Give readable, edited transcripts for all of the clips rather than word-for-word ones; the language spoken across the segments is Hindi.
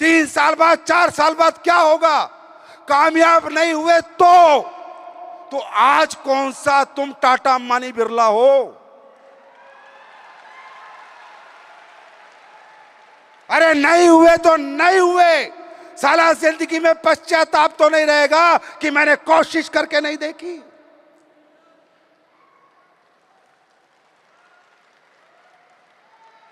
3 साल बाद, 4 साल बाद क्या होगा? कामयाब नहीं हुए तो आज कौन सा तुम टाटा अंबानी बिरला हो? अरे नहीं हुए तो नहीं हुए, साला जिंदगी में पश्चाताप तो नहीं रहेगा कि मैंने कोशिश करके नहीं देखी।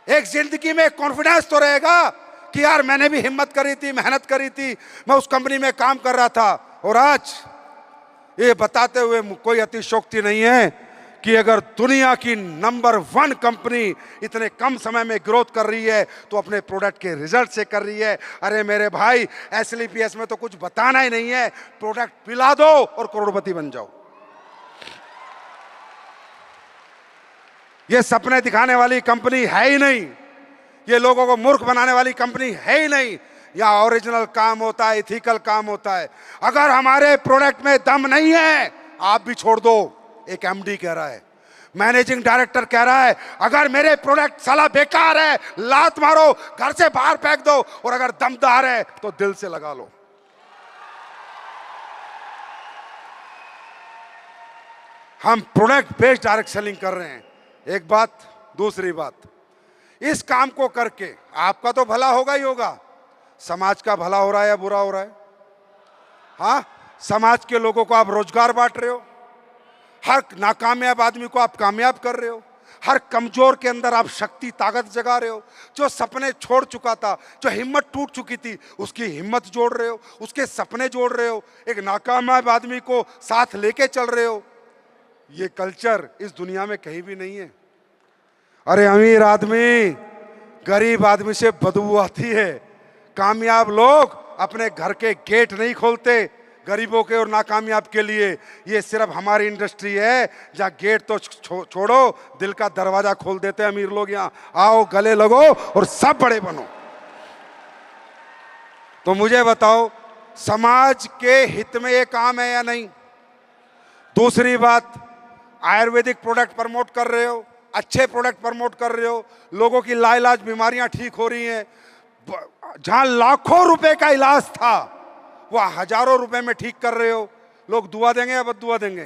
एक जिंदगी में कॉन्फिडेंस तो रहेगा कि यार मैंने भी हिम्मत करी थी, मेहनत करी थी, मैं उस कंपनी में काम कर रहा था। और आज ये बताते हुए कोई अतिशयोक्ति नहीं है कि अगर दुनिया की नंबर 1 कंपनी इतने कम समय में ग्रोथ कर रही है तो अपने प्रोडक्ट के रिजल्ट से कर रही है। अरे मेरे भाई, एसलीपीएस में तो कुछ बताना ही नहीं है, प्रोडक्ट पिला दो और करोड़पति बन जाओ। ये सपने दिखाने वाली कंपनी है ही नहीं, ये लोगों को मूर्ख बनाने वाली कंपनी है ही नहीं। यहाँ ओरिजिनल काम होता है, इथिकल काम होता है। अगर हमारे प्रोडक्ट में दम नहीं है, आप भी छोड़ दो। एक एमडी कह रहा है, मैनेजिंग डायरेक्टर कह रहा है, अगर मेरे प्रोडक्ट साला बेकार है, लात मारो, घर से बाहर फेंक दो, और अगर दमदार है तो दिल से लगा लो। हम प्रोडक्ट बेस्ड डायरेक्ट सेलिंग कर रहे हैं, एक बात। दूसरी बात, इस काम को करके आपका तो भला होगा ही होगा, समाज का भला हो रहा है या बुरा हो रहा है? हाँ, समाज के लोगों को आप रोजगार बांट रहे हो, हर नाकामयाब आदमी को आप कामयाब कर रहे हो, हर कमजोर के अंदर आप शक्ति ताकत जगा रहे हो, जो सपने छोड़ चुका था, जो हिम्मत टूट चुकी थी, उसकी हिम्मत जोड़ रहे हो, उसके सपने जोड़ रहे हो, एक नाकामयाब आदमी को साथ लेके चल रहे हो। ये कल्चर इस दुनिया में कहीं भी नहीं है। अरे अमीर आदमी गरीब आदमी से बदबू आती है, कामयाब लोग अपने घर के गेट नहीं खोलते गरीबों के और नाकामयाब के लिए। ये सिर्फ हमारी इंडस्ट्री है जहाँ गेट तो छोड़ो, दिल का दरवाजा खोल देते हैं अमीर लोग। यहाँ आओ, गले लगो और सब बड़े बनो। तो मुझे बताओ, समाज के हित में ये काम है या नहीं? दूसरी बात, आयुर्वेदिक प्रोडक्ट प्रमोट कर रहे हो, अच्छे प्रोडक्ट प्रमोट कर रहे हो, लोगों की लाइलाज बीमारियां ठीक हो रही हैं। जहां लाखों रुपए का इलाज था वह हजारों रुपए में ठीक कर रहे हो। लोग दुआ देंगे या बद्दुआ देंगे?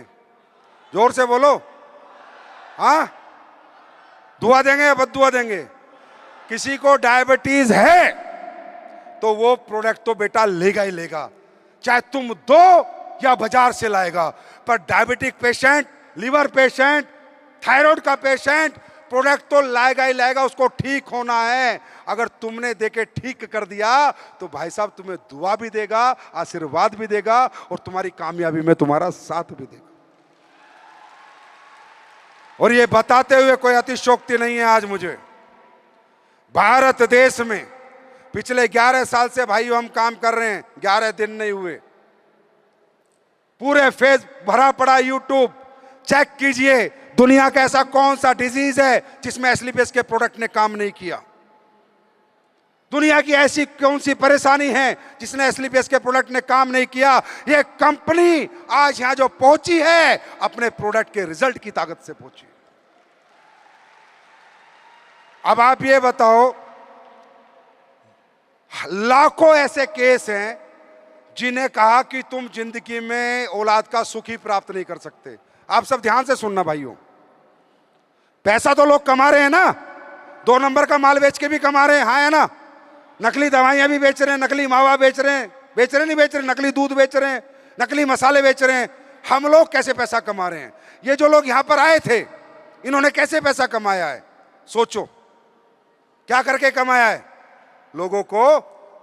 जोर से बोलो। हाँ, दुआ देंगे या बद्दुआ देंगे? किसी को डायबिटीज है तो वो प्रोडक्ट तो बेटा लेगा ही लेगा, चाहे तुम दो या बाजार से लाएगा। पर diabetic patient, liver patient, thyroid का पेशेंट प्रोडक्ट तो लाएगा ही लाएगा, उसको ठीक होना है। अगर तुमने देके ठीक कर दिया तो भाई साहब तुम्हें दुआ भी देगा, आशीर्वाद भी देगा और तुम्हारी कामयाबी में तुम्हारा साथ भी देगा। और ये बताते हुए कोई अतिशयोक्ति नहीं है। आज मुझे भारत देश में पिछले 11 साल से भाइयों हम काम कर रहे हैं, 11 दिन नहीं हुए, पूरे फेस भरा पड़ा। यूट्यूब चेक कीजिए, दुनिया का ऐसा कौन सा डिजीज है जिसमें एसलीपीएस के प्रोडक्ट ने काम नहीं किया? दुनिया की ऐसी कौन सी परेशानी है जिसने एसलीपीएस के प्रोडक्ट ने काम नहीं किया? ये कंपनी आज यहां जो पहुंची है, अपने प्रोडक्ट के रिजल्ट की ताकत से पहुंची। अब आप ये बताओ, लाखों ऐसे केस हैं जिन्हें कहा कि तुम जिंदगी में औलाद का सुख ही प्राप्त नहीं कर सकते। आप सब ध्यान से सुनना भाइयों, पैसा तो लोग कमा रहे हैं ना, 2 नंबर का माल बेच के भी कमा रहे हैं, हाँ है ना? नकली दवाइयां भी बेच रहे हैं, नकली मावा बेच रहे हैं, नहीं बेच रहे, नकली दूध बेच रहे हैं, नकली मसाले बेच रहे हैं। हम लोग कैसे पैसा कमा रहे हैं? ये जो लोग यहां पर आए थे, इन्होंने कैसे पैसा कमाया है? सोचो, क्या करके कमाया है? लोगों को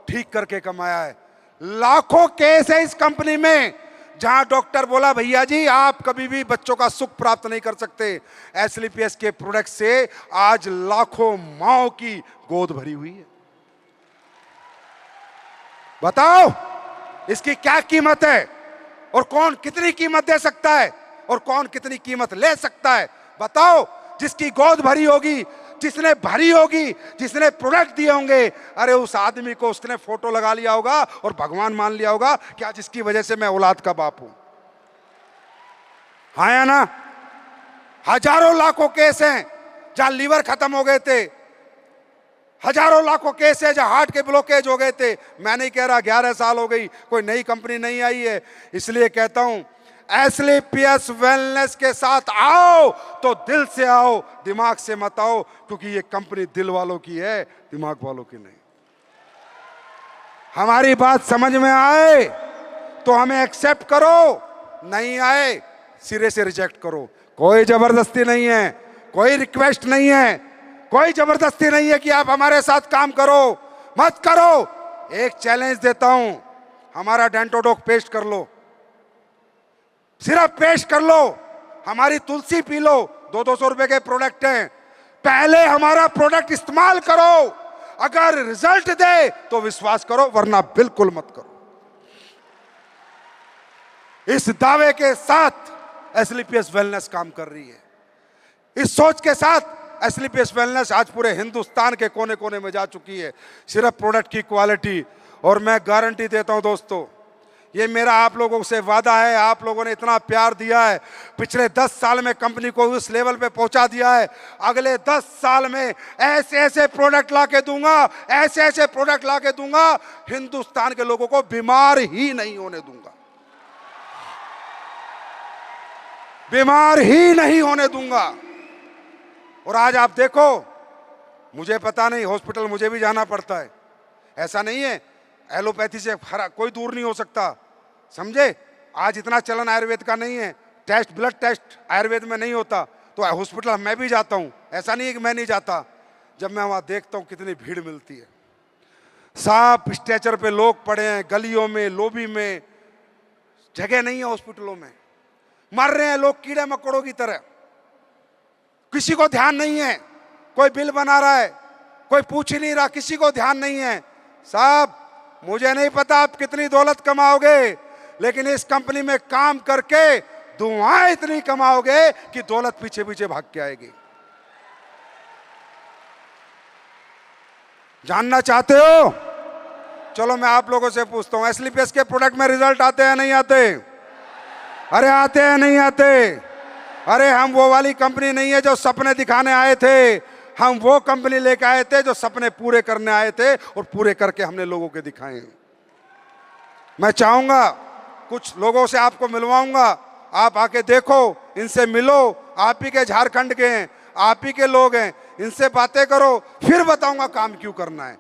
ठीक करके कमाया है। लाखों केस है इस कंपनी में जहां डॉक्टर बोला, भैया जी आप कभी भी बच्चों का सुख प्राप्त नहीं कर सकते। एसलीपीएस के प्रोडक्ट से आज लाखों माओं की गोद भरी हुई है। बताओ इसकी क्या कीमत है और कौन कितनी कीमत दे सकता है और कौन कितनी कीमत ले सकता है? बताओ। जिसकी गोद भरी होगी, जिसने भरी होगी, जिसने प्रोडक्ट दिए होंगे, अरे उस आदमी को उसने फोटो लगा लिया होगा और भगवान मान लिया होगा क्या, जिसकी वजह से मैं औलाद का बाप हूं। हाँ या ना? हजारों लाखों केस हैं जहां लीवर खत्म हो गए थे, हजारों लाखों केस है, जहां हार्ट के ब्लॉकेज हो गए थे। मैं नहीं कह रहा 11 साल हो गई, कोई नई कंपनी नहीं आई है। इसलिए कहता हूं एस्क्लेपियस वेलनेस के साथ आओ तो दिल से आओ, दिमाग से मत आओ, क्योंकि ये कंपनी दिल वालों की है, दिमाग वालों की नहीं। हमारी बात समझ में आए तो हमें एक्सेप्ट करो, नहीं आए सिरे से रिजेक्ट करो। कोई जबरदस्ती नहीं है, कोई रिक्वेस्ट नहीं है, कोई जबरदस्ती नहीं है कि आप हमारे साथ काम करो, मत करो। एक चैलेंज देता हूं, हमारा डेंटोडोक पेस्ट कर लो, सिर्फ पेस्ट कर लो, हमारी तुलसी पी लो। 200 रुपए के प्रोडक्ट हैं, पहले हमारा प्रोडक्ट इस्तेमाल करो, अगर रिजल्ट दे तो विश्वास करो, वरना बिल्कुल मत करो। इस दावे के साथ एस्क्लेपियस वेलनेस काम कर रही है। इस सोच के साथ एस्क्लेपियस वेलनेस आज पूरे हिंदुस्तान के कोने कोने में जा चुकी है, सिर्फ प्रोडक्ट की क्वालिटी। और मैं गारंटी देता हूं दोस्तों, ये मेरा आप लोगों से वादा है, आप लोगों ने इतना प्यार दिया है, पिछले 10 साल में कंपनी को उस लेवल पे पहुंचा दिया है, अगले 10 साल में ऐसे ऐसे प्रोडक्ट ला के दूंगा, ऐसे ऐसे प्रोडक्ट ला के दूंगा, हिंदुस्तान के लोगों को बीमार ही नहीं होने दूंगा, बीमार ही नहीं होने दूंगा। और आज आप देखो, मुझे पता नहीं, हॉस्पिटल मुझे भी जाना पड़ता है, ऐसा नहीं है एलोपैथी से कोई दूर नहीं हो सकता, समझे। आज इतना चलन आयुर्वेद का नहीं है, टेस्ट ब्लड टेस्ट आयुर्वेद में नहीं होता, तो हॉस्पिटल मैं भी जाता हूं, ऐसा नहीं है कि मैं नहीं जाता। जब मैं वहां देखता हूं कितनी भीड़ मिलती है, साफ स्ट्रेचर पे लोग पड़े हैं, गलियों में लोबी में जगह नहीं है, हॉस्पिटलों में मर रहे हैं लोग कीड़े मकोड़ों की तरह, किसी को ध्यान नहीं है। कोई बिल बना रहा है, कोई पूछ ही नहीं रहा, किसी को ध्यान नहीं है। साहब मुझे नहीं पता आप कितनी दौलत कमाओगे, लेकिन इस कंपनी में काम करके दुआएं इतनी कमाओगे कि दौलत पीछे पीछे भाग के आएगी। जानना चाहते हो? चलो मैं आप लोगों से पूछता हूं, एस्क्लेपियस के प्रोडक्ट में रिजल्ट आते हैं नहीं आते? अरे आते हैं नहीं आते? अरे हम वो वाली कंपनी नहीं है जो सपने दिखाने आए थे, हम वो कंपनी लेके आए थे जो सपने पूरे करने आए थे, और पूरे करके हमने लोगों के दिखाए। मैं चाहूंगा कुछ लोगों से आपको मिलवाऊंगा, आप आके देखो, इनसे मिलो, आप ही के झारखंड के हैं, आप ही के लोग हैं, इनसे बातें करो, फिर बताऊंगा काम क्यों करना है।